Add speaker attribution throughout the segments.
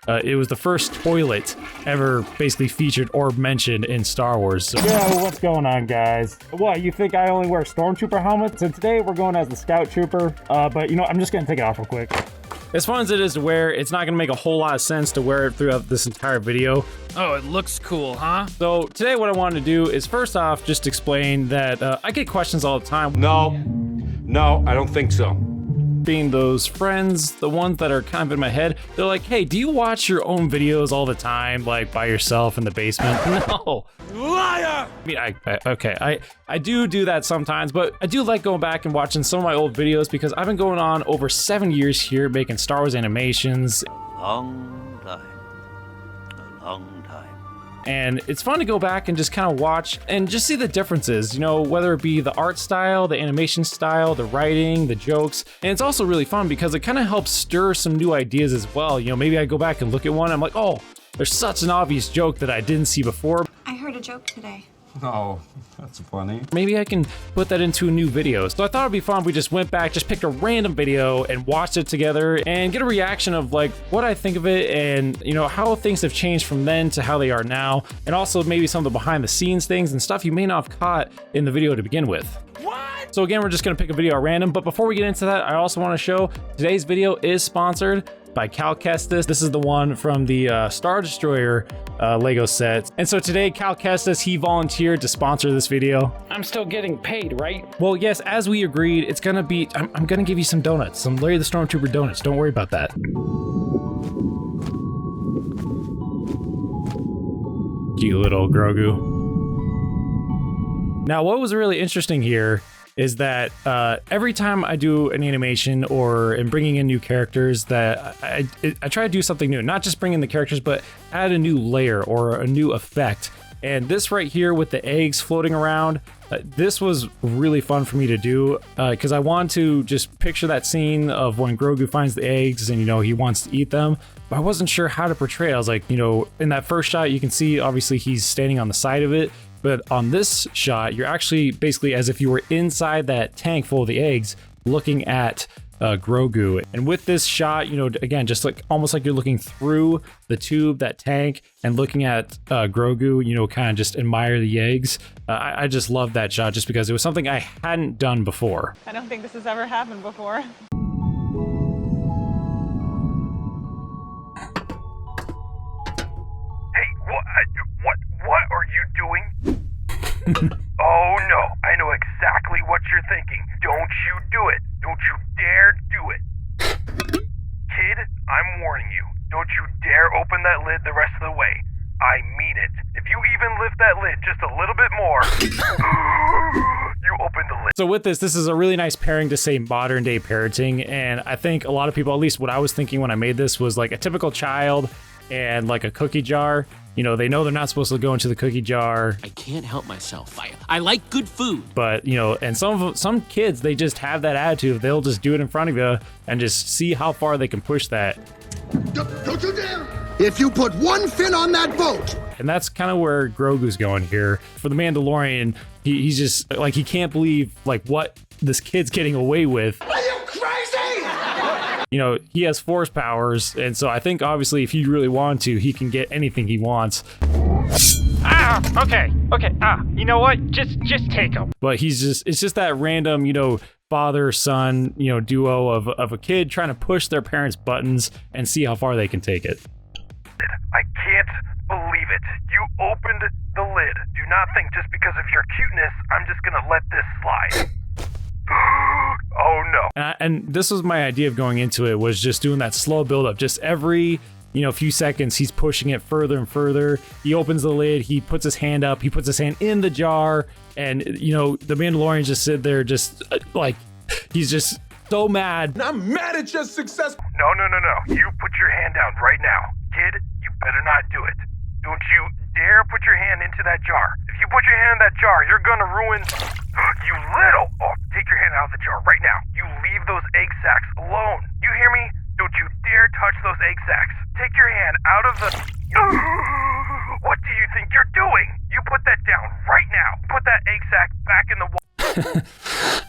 Speaker 1: It was the first toilet ever basically featured or mentioned in Star Wars. So.
Speaker 2: Yeah, well, what's going on, guys? What, you think I only wear Stormtrooper helmets? And today we're going as the Scout Trooper, but you know, I'm just gonna take it off real quick.
Speaker 1: As fun as it is to wear, it's not gonna make a whole lot of sense to wear it throughout this entire video.
Speaker 3: Oh, it looks cool, huh?
Speaker 1: So today what I wanted to do is first off just explain that I get questions all the time.
Speaker 4: No, I don't think so.
Speaker 1: Being those friends, the ones that are kind of in my head, they're like, hey, do you watch your own videos all the time, like by yourself in the basement? No.
Speaker 4: Liar!
Speaker 1: I mean, I do that sometimes, but I do like going back and watching some of my old videos because I've been going on over 7 years here making Star Wars animations.
Speaker 5: Long time. A long time.
Speaker 1: And it's fun to go back and just kind of watch and just see the differences, you know, whether it be the art style, the animation style, the writing, the jokes. And it's also really fun because it kind of helps stir some new ideas as well. You know, maybe I go back and look at one, I'm like, oh, there's such an obvious joke that I didn't see before.
Speaker 6: I heard a joke today.
Speaker 4: Oh, that's funny.
Speaker 1: Maybe I can put that into a new video. So I thought it'd be fun if we just went back, just picked a random video and watched it together and get a reaction of like what I think of it and, you know, how things have changed from then to how they are now. And also maybe some of the behind the scenes things and stuff you may not have caught in the video to begin with. What? So again, we're just gonna pick a video at random. But before we get into that, I also want to show today's video is sponsored by Cal Kestis. This is the one from the Star Destroyer Lego set. And so today, Cal Kestis, he volunteered to sponsor this video.
Speaker 3: I'm still getting paid, right?
Speaker 1: Well, yes, as we agreed, it's gonna be, I'm gonna give you some donuts, some Larry the Stormtrooper donuts. Don't worry about that. Cute little Grogu. Now, what was really interesting here is that every time I do an animation or am bringing in new characters, that I try to do something new, not just bring in the characters, but add a new layer or a new effect. And this right here with the eggs floating around, this was really fun for me to do because I want to just picture that scene of when Grogu finds the eggs and, you know, he wants to eat them, but I wasn't sure how to portray it. I was like, you know, in that first shot, you can see obviously he's standing on the side of it. But on this shot, you're actually basically as if you were inside that tank full of the eggs looking at Grogu. And with this shot, you know, again, just like almost like you're looking through the tube, that tank, and looking at Grogu, you know, kind of just admire the eggs. I just love that shot just because it was something I hadn't done before.
Speaker 7: I don't think this has ever happened before.
Speaker 8: What are you doing? Oh no, I know exactly what you're thinking. Don't you do it. Don't you dare do it. Kid, I'm warning you. Don't you dare open that lid the rest of the way. I mean it. If you even lift that lid just a little bit more, you open the lid.
Speaker 1: So with this is a really nice pairing to say modern day parenting. And I think a lot of people, at least what I was thinking when I made this, was like a typical child and like a cookie jar. You know, they know they're not supposed to go into the cookie jar.
Speaker 9: I can't help myself. I like good food.
Speaker 1: But, you know, and some kids, they just have that attitude. They'll just do it in front of you and just see how far they can push that.
Speaker 10: Don't you dare! If you put one fin on that boat!
Speaker 1: And that's kind of where Grogu's going here. For the Mandalorian, he's just, like, he can't believe, like, what this kid's getting away with.
Speaker 10: Are you crazy?
Speaker 1: You know, he has force powers, and so I think obviously if he really wanted to, he can get anything he wants.
Speaker 3: Okay. You know what? Just take him.
Speaker 1: But it's just that random, you know, father-son, you know, duo of a kid trying to push their parents' buttons and see how far they can take it.
Speaker 8: I can't believe it. You opened the lid. Do not think just because of your cuteness, I'm just gonna let this slide. Oh no.
Speaker 1: And this was my idea of going into it, was just doing that slow build-up. Just every, you know, few seconds, he's pushing it further and further. He opens the lid, he puts his hand up, he puts his hand in the jar, and, you know, the Mandalorian just sit there just, like, he's just so mad.
Speaker 4: I'm mad at your success.
Speaker 8: No. You put your hand down right now. Kid, you better not do it. Don't you dare put your hand into that jar. If you put your hand in that jar, you're gonna ruin... You little... Oh, take your hand out of the jar right now. You leave those egg sacs alone. You hear me? Don't you dare touch those egg sacs. Take your hand out of the... What do you think you're doing? You put that down right now. Put that egg sac back in the wall.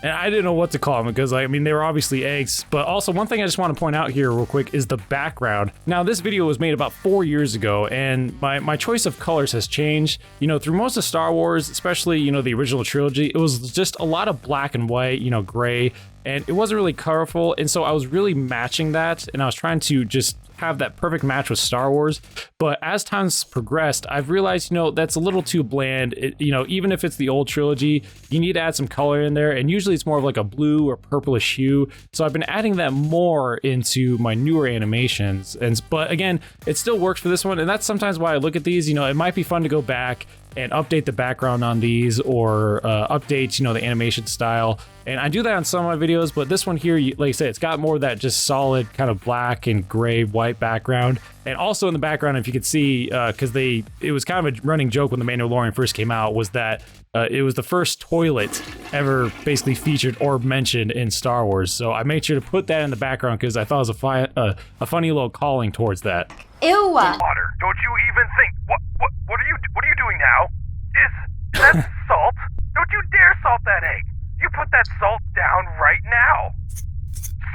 Speaker 1: And I didn't know what to call them because, I mean, they were obviously eggs. But also, one thing I just want to point out here real quick is the background. Now, this video was made about 4 years ago, and my choice of colors has changed. You know, through most of Star Wars, especially, you know, the original trilogy, it was just a lot of black and white, you know, gray, and it wasn't really colorful. And so I was really matching that, and I was trying to just have that perfect match with Star Wars. But as time's progressed, I've realized, you know, that's a little too bland. You know, even if it's the old trilogy, you need to add some color in there, and usually it's more of like a blue or purplish hue. So I've been adding that more into my newer animations. But again, it still works for this one, and that's sometimes why I look at these. You know, it might be fun to go back and update the background on these, or update, you know, the animation style. And I do that on some of my videos, but this one here, like I said, it's got more of that just solid kind of black and gray white background. And also in the background, if you could see, because it was kind of a running joke when The Mandalorian first came out, was that it was the first toilet ever basically featured or mentioned in Star Wars. So I made sure to put that in the background because I thought it was a funny little calling towards that.
Speaker 6: Ew.
Speaker 8: Water. Don't you even think? What are you doing now? Is that salt? Don't you dare salt that egg. You put that salt down right now.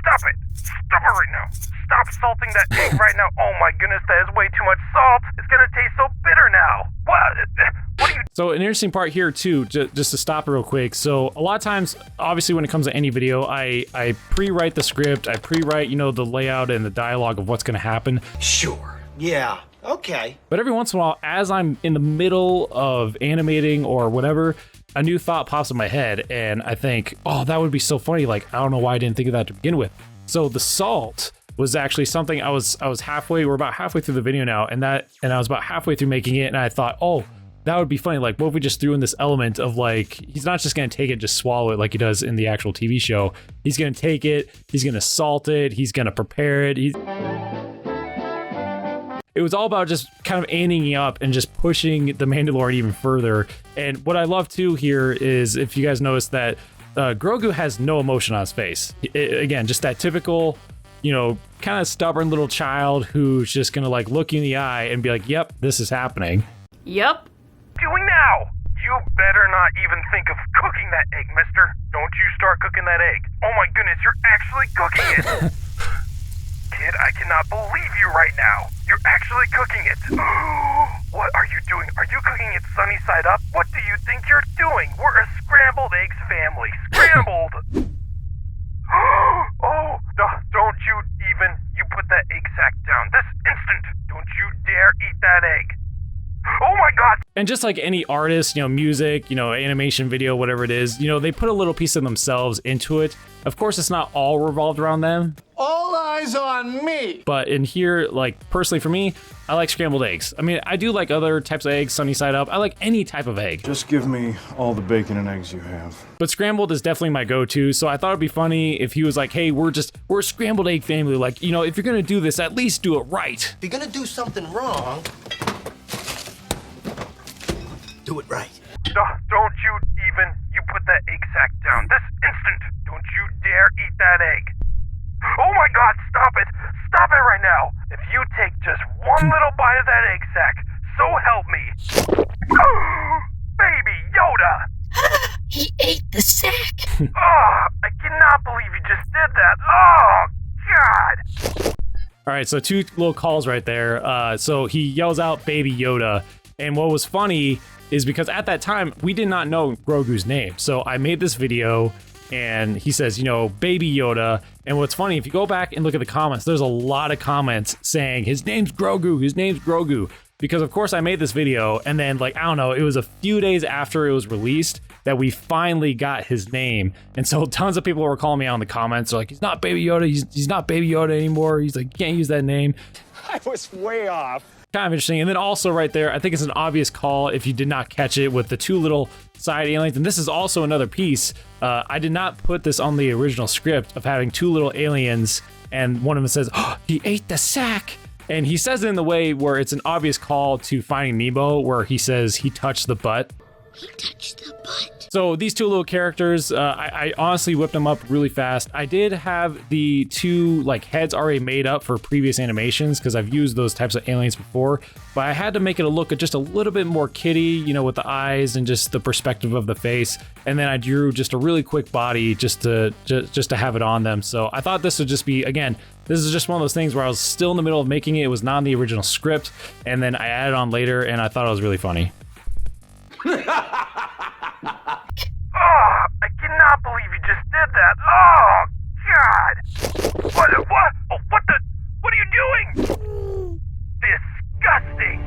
Speaker 8: Stop it. Stop it right now. Stop salting that egg right now. Oh my goodness, that is way too much salt. It's gonna taste so bitter now. What are you?
Speaker 1: So an interesting part here too, just to stop real quick. So a lot of times, obviously when it comes to any video, I pre-write the script, I pre-write, you know, the layout and the dialogue of what's gonna happen.
Speaker 10: Sure. Yeah. Okay.
Speaker 1: But every once in a while, as I'm in the middle of animating or whatever, a new thought pops in my head, and I think, oh, that would be so funny. Like, I don't know why I didn't think of that to begin with. So the salt was actually something I was we're about halfway through the video now, and I was about halfway through making it, and I thought, oh, that would be funny. Like, what if we just threw in this element of, like, he's not just gonna take it, just swallow it like he does in the actual TV show. He's gonna take it, he's gonna salt it, he's gonna prepare it. It was all about just kind of amping up and just pushing the Mandalorian even further. And what I love too here is, if you guys notice that Grogu has no emotion on his face. Again, just that typical, you know, kind of stubborn little child who's just gonna like look you in the eye and be like, yep, this is happening.
Speaker 6: Yep.
Speaker 8: Doing now? You better not even think of cooking that egg, mister. Don't you start cooking that egg. Oh my goodness, you're actually cooking it. Kid, I cannot believe you right now. You're actually cooking it. What are you doing? Are you cooking it sunny side up? What do you think you're doing? We're a scrambled eggs family. Scrambled! Oh, no, don't you even. You put that egg sack down this instant. Don't you dare eat that egg. Oh my god!
Speaker 1: And just like any artist, you know, music, you know, animation, video, whatever it is, you know, they put a little piece of themselves into it. Of course, it's not all revolved around them.
Speaker 10: All eyes on me.
Speaker 1: But in here, like, personally for me, I like scrambled eggs. I mean, I do like other types of eggs, sunny side up. I like any type of egg.
Speaker 11: Just give me all the bacon and eggs you have.
Speaker 1: But scrambled is definitely my go-to, so I thought it'd be funny if he was like, hey, we're a scrambled egg family. Like, you know, if you're gonna do this, at least do it right.
Speaker 10: If you're gonna do something wrong, do it right.
Speaker 8: No, don't you even. You put that egg sack down this instant. Don't you dare eat that egg. Oh my god, stop it. Stop it right now. If you take just one little bite of that egg sack, so help me. Baby Yoda.
Speaker 6: He ate the sack.
Speaker 8: I cannot believe you just did that. Oh, God.
Speaker 1: All right, so two little calls right there. So he yells out Baby Yoda. And what was funny is because at that time, we did not know Grogu's name. So I made this video and he says, you know, Baby Yoda. And what's funny, if you go back and look at the comments, there's a lot of comments saying his name's Grogu, his name's Grogu. Because of course I made this video and then, like, I don't know, it was a few days after it was released that we finally got his name. And so tons of people were calling me out in the comments. They're like, he's not Baby Yoda, he's not Baby Yoda anymore. He's like, you can't use that name.
Speaker 2: I was way off.
Speaker 1: Kind of interesting. And then also right there, I think it's an obvious call if you did not catch it with the two little side aliens. And this is also another piece. I did not put this on the original script of having two little aliens and one of them says, oh, he ate the sack. And he says it in the way where it's an obvious call to Finding Nemo, where he says he touched the butt.
Speaker 6: He touched the butt.
Speaker 1: So these two little characters, I honestly whipped them up really fast. I did have the two like heads already made up for previous animations because I've used those types of aliens before, but I had to make it a look just a little bit more kitty, you know, with the eyes and just the perspective of the face. And then I drew just a really quick body just to have it on them. So I thought this would just be, again, this is just one of those things where I was still in the middle of making it. It was not in the original script, and then I added on later, and I thought it was really funny.
Speaker 8: Oh, I cannot believe you just did that. Oh, God. What are you doing? Disgusting.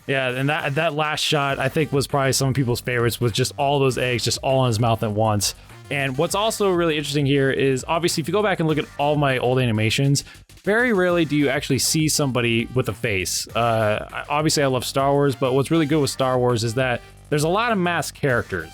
Speaker 1: Yeah, and that last shot I think was probably some people's favorites, with just all those eggs just all in his mouth at once. And what's also really interesting here is, obviously, if you go back and look at all my old animations, very rarely do you actually see somebody with a face. Obviously, I love Star Wars, but what's really good with Star Wars is that there's a lot of masked characters.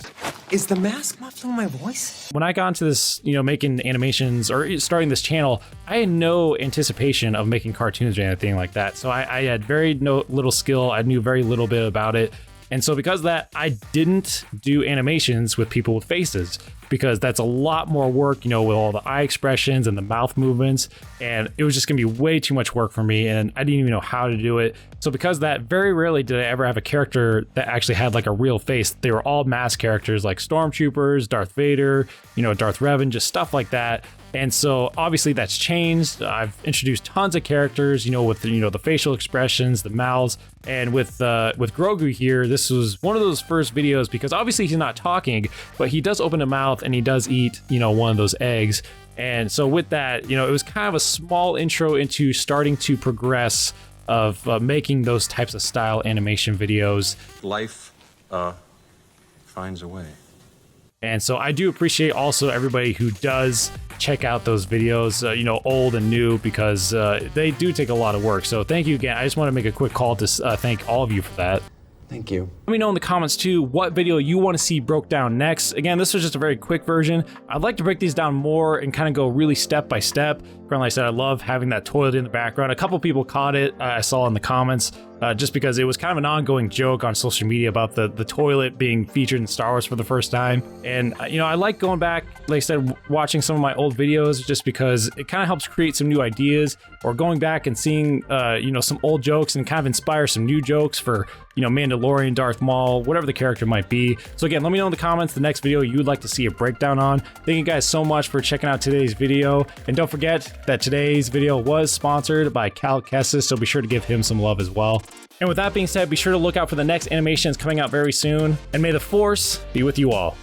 Speaker 12: Is the mask muffling my voice?
Speaker 1: When I got into this, you know, making animations or starting this channel, I had no anticipation of making cartoons or anything like that. So I had very little skill. I knew very little bit about it. And so because of that, I didn't do animations with people with faces, because that's a lot more work, you know, with all the eye expressions and the mouth movements. And it was just gonna be way too much work for me, and I didn't even know how to do it. So because of that, very rarely did I ever have a character that actually had like a real face. They were all masked characters like Stormtroopers, Darth Vader, you know, Darth Revan, just stuff like that. And so obviously that's changed. I've introduced tons of characters, you know, with the, you know, the facial expressions, the mouths, and with GROGU here, this was one of those first videos, because obviously he's not talking, but he does open a mouth and he does eat, you know, one of those eggs. And so with that, you know, it was kind of a small intro into starting to progress of making those types of style animation videos.
Speaker 11: Life finds a way.
Speaker 1: And so I do appreciate also everybody who does check out those videos, you know, old and new, because they do take a lot of work. So thank you again. I just want to make a quick call to thank all of you for that.
Speaker 12: Thank you.
Speaker 1: Let me know in the comments too what video you want to see broke down next. Again, this was just a very quick version. I'd like to break these down more and kind of go really step by step. Like I said, I love having that toilet in the background. A couple people caught it, I saw in the comments, just because it was kind of an ongoing joke on social media about the toilet being featured in Star Wars for the first time. And you know, I like going back, like I said, watching some of my old videos, just because it kind of helps create some new ideas, or going back and seeing you know, some old jokes and kind of inspire some new jokes for, you know, Mandalorian, Darth Maul, whatever the character might be. So again, let me know in the comments the next video you would like to see a breakdown on. Thank you guys so much for checking out today's video, and don't forget that today's video was sponsored by Cal Kessis, so be sure to give him some love as well. And with that being said, be sure to look out for the next animations coming out very soon, and may the Force be with you all.